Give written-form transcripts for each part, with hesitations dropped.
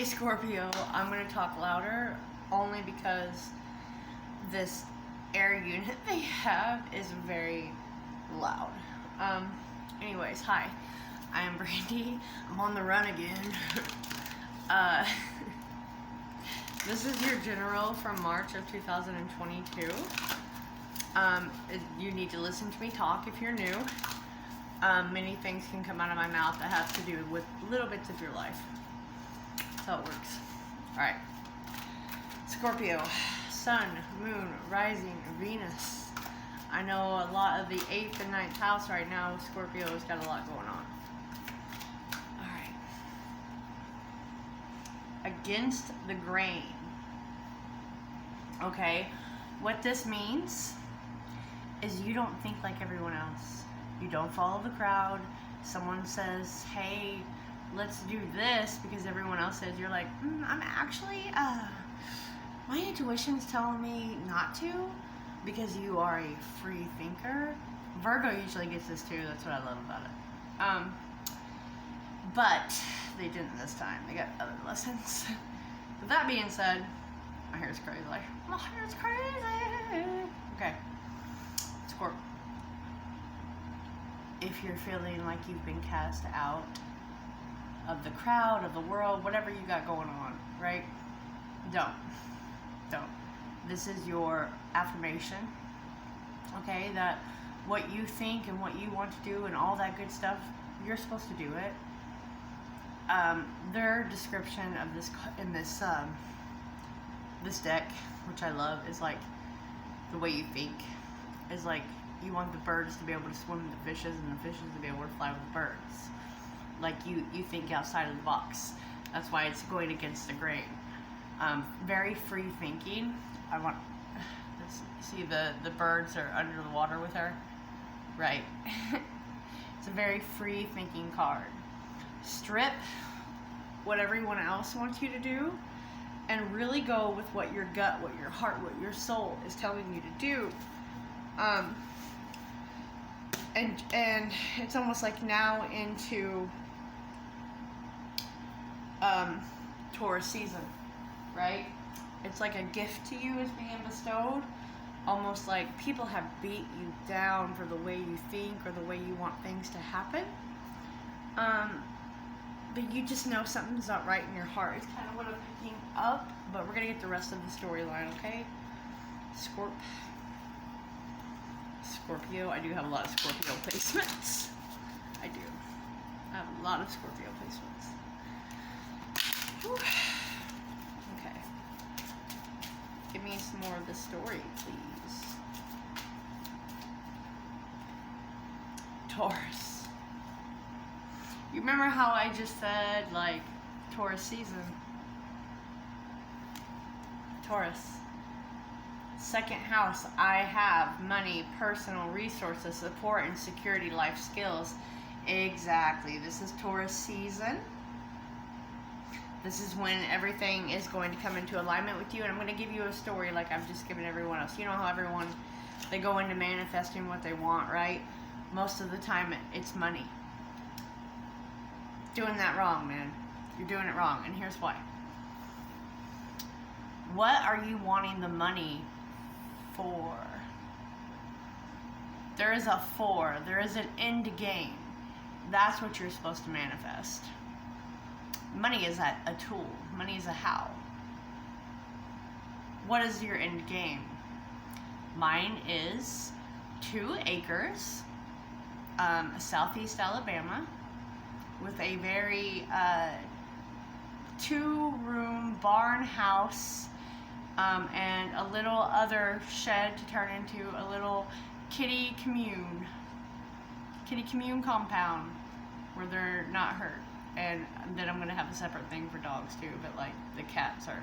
Hey Scorpio, I'm going to talk louder only because this air unit they have is very loud. Anyways, hi, I am Brandy. I'm on the run again. This is your general from March of 2022. You need to listen to me talk if you're new. Many things can come out of my mouth that have to do with little bits of your life. That's how it works. Alright. Scorpio, Sun, Moon, Rising, Venus. I know a lot of the 8th and 9th house right now. Scorpio's got a lot going on. Alright. Against the grain. Okay. What this means is you don't think like everyone else. You don't follow the crowd. Someone says, hey, let's do this because everyone else says, you're like, I'm actually, my intuition's telling me not to, because you are a free thinker. Virgo usually gets this too. That's what I love about it. But they didn't this time. They got other lessons. With that being said, my hair's crazy. My hair's crazy. Okay. Scorp. If you're feeling like you've been cast out of the crowd, of the world, whatever you got going on, right? Don't. This is your affirmation, okay? That what you think and what you want to do and all that good stuff, you're supposed to do it. Their description of this in this deck, which I love, is like the way you think is like you want the birds to be able to swim with the fishes and the fishes to be able to fly with the birds. Like you think outside of the box. That's why it's going against the grain. Very free thinking. I want, see the birds are under the water with her? Right. It's a very free thinking card. Strip what everyone else wants you to do and really go with what your gut, what your heart, what your soul is telling you to do. And it's almost like now into Taurus season, right? It's like a gift to you is being bestowed. Almost like people have beat you down for the way you think or the way you want things to happen. But you just know something's not right in your heart. It's kind of what I'm picking up, but we're going to get the rest of the storyline, okay? Scorpio, I do have a lot of Scorpio placements. I do. I have a lot of Scorpio placements. Whew. Okay. Give me some more of the story, please. Taurus. You remember how I just said, like, Taurus season? Taurus. Second house, I have money, personal resources, support, and security, life skills. Exactly. This is Taurus season. This is when everything is going to come into alignment with you, and I'm going to give you a story like I've just given everyone else. You know how everyone, they go into manifesting what they want, right? Most of the time, it's money. Doing that wrong, man. You're doing it wrong, and here's why. What are you wanting the money for? There is a for. There is an end game. That's what you're supposed to manifest. Money is a tool. Money is a how. What is your end game? Mine is 2 acres, Southeast Alabama, with a very 2-room barn house, and a little other shed to turn into a little kitty commune compound where they're not hurt. And then I'm going to have a separate thing for dogs too, but like the cats are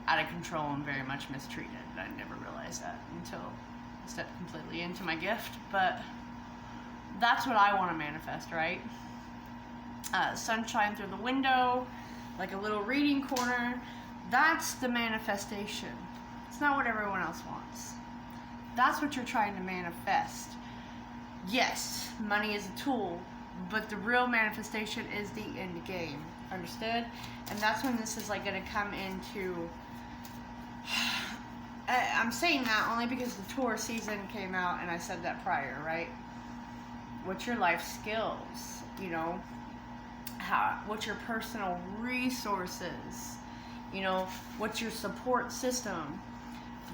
out of control and very much mistreated. I never realized that until I stepped completely into my gift, but that's what I want to manifest, right? Sunshine through the window, like a little reading corner. That's the manifestation. It's not what everyone else wants. That's what you're trying to manifest. Yes, money is a tool, but the real manifestation is the end game. Understood? And that's when this is like going to come into... I'm saying that only because the Taurus season came out and I said that prior, right? What's your life skills? You know, what's your personal resources? You know, what's your support system?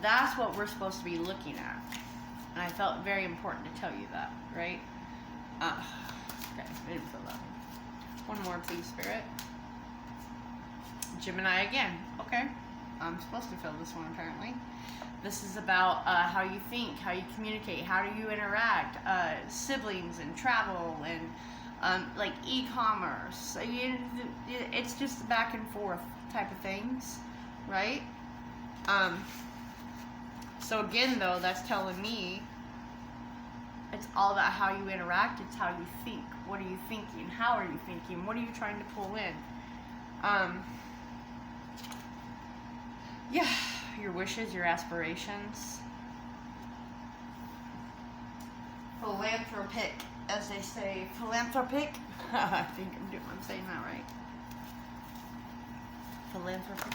That's what we're supposed to be looking at. And I felt very important to tell you that, right? Okay, I didn't feel that one. One more, please, Spirit. Gemini again. Okay, I'm supposed to feel this one, apparently. This is about how you think, how you communicate, how do you interact, siblings and travel and like e-commerce. It's just back and forth type of things, right? So again, though, that's telling me it's all about how you interact. It's how you think. What are you thinking? How are you thinking? What are you trying to pull in? Yeah, your wishes, your aspirations. Philanthropic, as they say. Philanthropic? I think I'm saying that right. Philanthropic.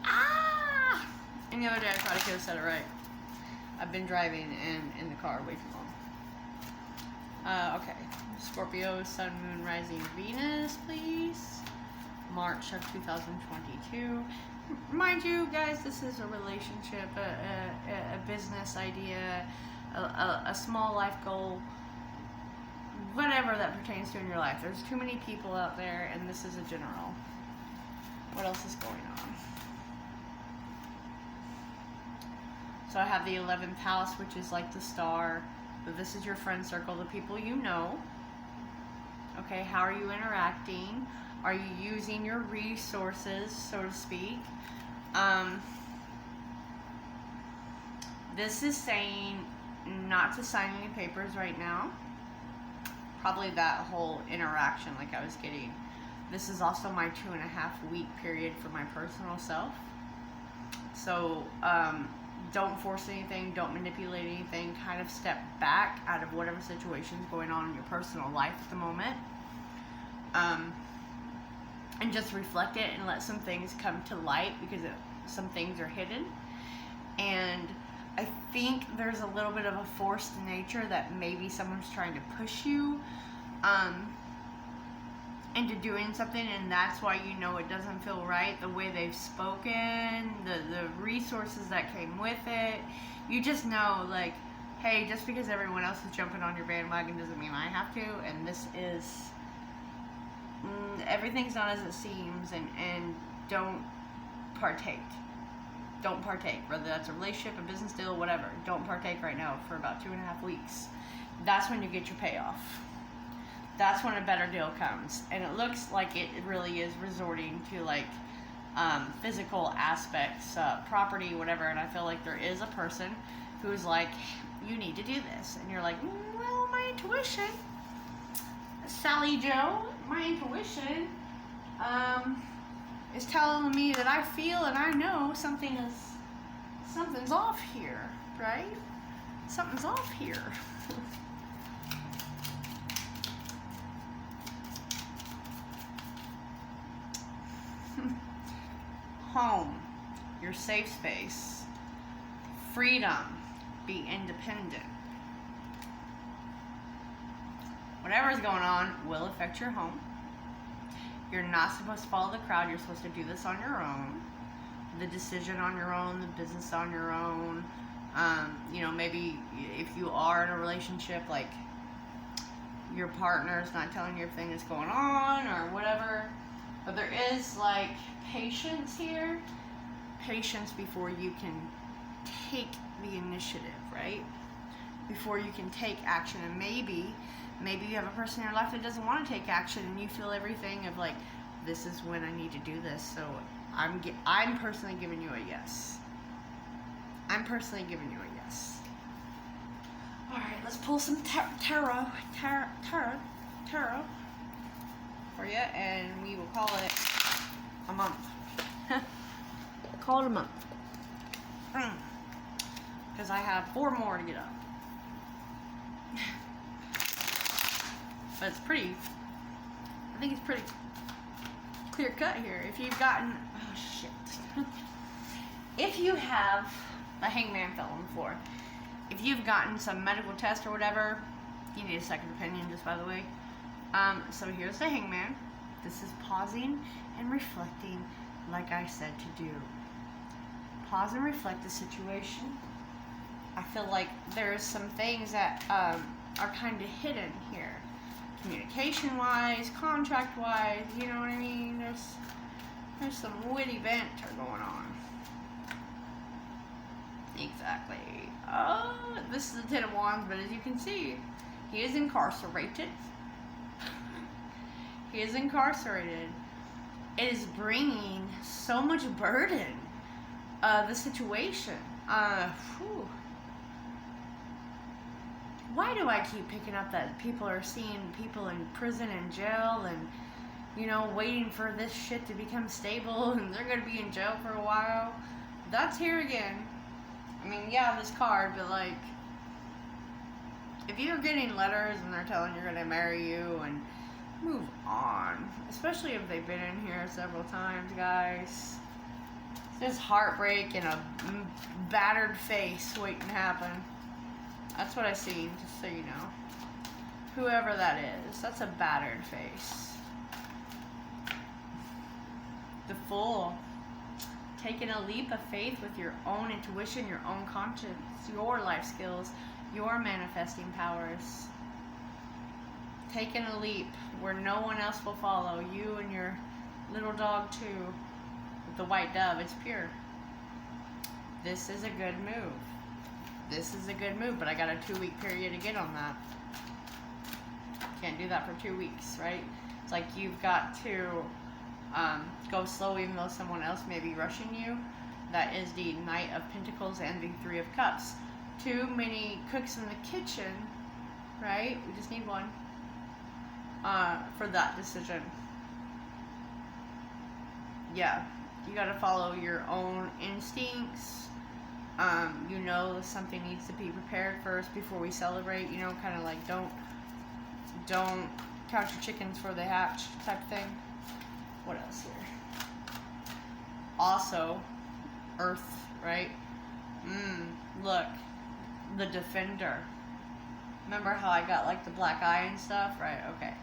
Ah! And the other day I thought I could have said it right. I've been driving and in the car way too long. Okay. Scorpio, Sun, Moon, Rising, Venus, please. March of 2022. Mind you, guys, this is a relationship, a business idea, a small life goal, whatever that pertains to in your life. There's too many people out there, and this is a general. What else is going on? So I have the 11th house, which is like the star. So this is your friend circle, the people you know. Okay, how are you interacting? Are you using your resources, so to speak? This is saying not to sign any papers right now. Probably that whole interaction like I was getting. This is also my 2.5 week period for my personal self. So, don't force anything, don't manipulate anything, kind of step back out of whatever situation's going on in your personal life at the moment. And just reflect it and let some things come to light because some things are hidden. And I think there's a little bit of a forced nature that maybe someone's trying to push you into doing something, and that's why you know it doesn't feel right. The way they've spoken, the resources that came with it, you just know, like, hey, just because everyone else is jumping on your bandwagon doesn't mean I have to. And this is everything's not as it seems, and don't partake. Don't partake, whether that's a relationship, a business deal, whatever. Don't partake right now for about 2.5 weeks. That's when you get your payoff. That's when a better deal comes. And it looks like it really is resorting to like physical aspects, property, whatever. And I feel like there is a person who's like, you need to do this. And you're like, well, my intuition, Sally Joe, my intuition is telling me that I feel and I know something's off here, right? Something's off here. Home, your safe space, freedom, be independent. Whatever's going on will affect your home. You're not supposed to follow the crowd. You're supposed to do this on your own. The decision on your own, the business on your own. You know, maybe if you are in a relationship, like your partner's not telling you everything that's going on or whatever. But there is like patience here. Patience before you can take the initiative, right? Before you can take action. And maybe you have a person in your life that doesn't want to take action, and you feel everything of like, this is when I need to do this. So I'm personally giving you a yes. I'm personally giving you a yes. All right, let's pull some tarot for you, and we will call it a month. Call it a month. Because I have 4 more to get up. But it's pretty I think it's pretty clear cut here. If you've gotten, oh shit. If you have, the hangman fell on the floor. If you've gotten some medical test or whatever, you need a second opinion, just by the way. So here's the hangman. This is pausing and reflecting, like I said to do. Pause and reflect the situation. I feel like there's some things that are kind of hidden here. Communication-wise, contract-wise, you know what I mean? There's some witty banter going on. Exactly. Oh, this is the Ten of Wands, but as you can see, he is incarcerated. He is incarcerated. It is bringing so much burden. The situation. Whew. Why do I keep picking up that people are seeing people in prison and jail and, you know, waiting for this shit to become stable and they're going to be in jail for a while? That's here again. I mean, yeah, this card, but like, if you're getting letters and they're telling you're going to marry you and move on, especially if they've been in here several times, guys. There's heartbreak and a battered face waiting to happen. That's what I seen, just so you know. Whoever that is, that's a battered face. The Fool. Taking a leap of faith with your own intuition, your own conscience, your life skills, your manifesting powers. Taking a leap where no one else will follow. You and your little dog too. With the white dove, it's pure. This is a good move. This is a good move, but I got a 2-week period to get on that. Can't do that for 2 weeks, right? It's like you've got to go slow even though someone else may be rushing you. That is the Knight of Pentacles and the Three of Cups. Too many cooks in the kitchen, right? We just need one for that decision. Yeah, you got to follow your own instincts. You know something needs to be prepared first before we celebrate. You know, kind of like don't count your chickens before they hatch type of thing. What else here? Also, Earth, right? Look, the Defender. Remember how I got like the black eye and stuff? Right, okay.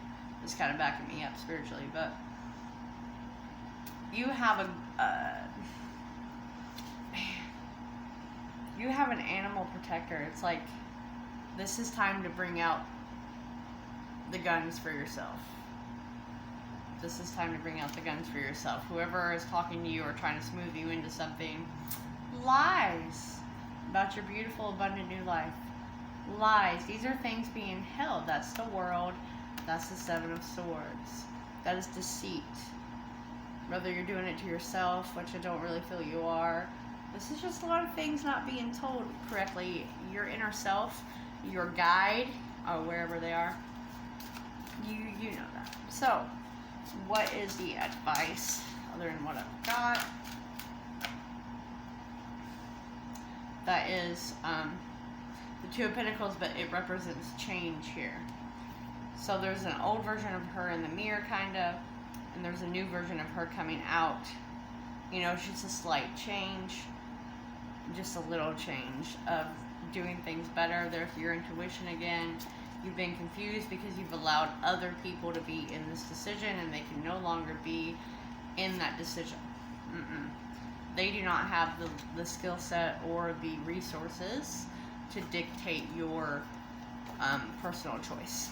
It's kind of backing me up spiritually, but you have you have an animal protector. It's like, this is time to bring out the guns for yourself. This is time to bring out the guns for yourself. Whoever is talking to you or trying to smooth you into something, lies about your beautiful, abundant new life. Lies. These are things being held. That's the World. That's the Seven of Swords. That is deceit. Whether you're doing it to yourself, which I don't really feel you are. This is just a lot of things not being told correctly. Your inner self, your guide, wherever they are, you know that. So, what is the advice other than what I've got? That is the Two of Pentacles, but it represents change here. So there's an old version of her in the mirror, kind of, and there's a new version of her coming out. You know, she's a slight change. Just a little change of doing things better. There's your intuition again. You've been confused because you've allowed other people to be in this decision and they can no longer be in that decision. They do not have the skill set or the resources to dictate your personal choice.